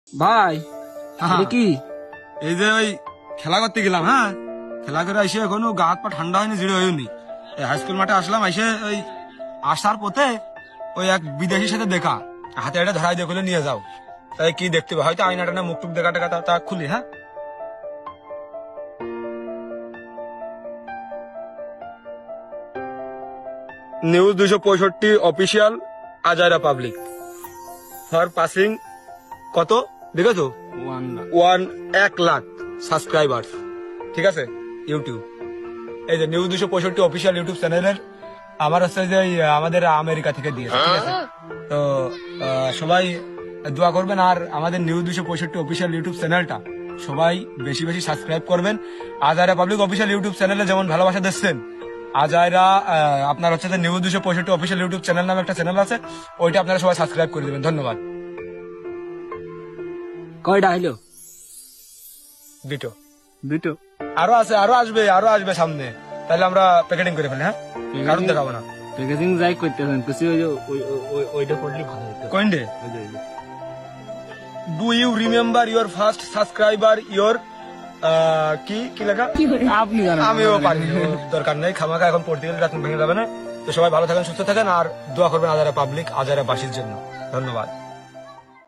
ভাই এটা কি? এই যে ওই খেলা করতে গেলাম, হ্যাঁ খেলা করে এসে এখনো গা হাত পা ঠান্ডা হয়নি, জিরো হয়নি। এই হাই স্কুল মাঠে আসলাম, এসে ওই আসার পথে ওই এক বিদেশির সাথে দেখা, হাতে একটা ধরাই দিয়ে খুলে নিয়ে যাও। তাই কি দেখতে হবে, হয়তো আয়নাটা না মুখ টুক দেখা টেকা তা খুলি। হ্যাঁ, নিউজ 265 অফিসিয়াল আজাইরা পাবলিক ফর পাসিং কত দেখেছো? 1 লাখ সাবস্ক্রাইবার। ঠিক আছে, ইউটিউব এই যে নিউজ 265 অফিসিয়াল ইউটিউব চ্যানেলের আমার হচ্ছে যে আমাদের আমেরিকা থেকে দিয়েছে। ঠিক আছে, তো সবাই দোয়া করবেন, আর আমাদের নিউজ 265 অফিসিয়াল ইউটিউব চ্যানেলটা সবাই বেশি বেশি সাবস্ক্রাইব করবেন। আজাইরা পাবলিক অফিসিয়াল ইউটিউব চ্যানেলে যেমন ভালোবাসা দিচ্ছেন, আজাইরা আপনার হচ্ছে যে নিউজ 265 অফিসিয়াল ইউটিউব চ্যানেল নামে একটা চ্যানেল আছে, ওইটা আপনারা সবাই সাবস্ক্রাইব করে দেবেন। ধন্যবাদ। কয়টা হইলো? দুটো দুটো। আরো আছে, আরো আসবে সামনে। তাহলে আমরা প্যাকেটিং করে ফেলি। হ্যাঁ, কারণ দেখাবো না। প্যাকেজিং যাই করতেছেন কিছু ওইটা করলে ভালো হতো। কোনডে do you remember your first subscriber your কি কি লেখা? আপনি জানেন। আমিও পারি, দরকার নেই খামাখা, এখন পড়তে গেলে রাত ভেঙে যাবে না। তো সবাই ভালো থাকেন, সুস্থ থাকেন, আর দোয়া করবেন আজাইরা পাবলিক, আজাইরা বাসীর জন্য। ধন্যবাদ।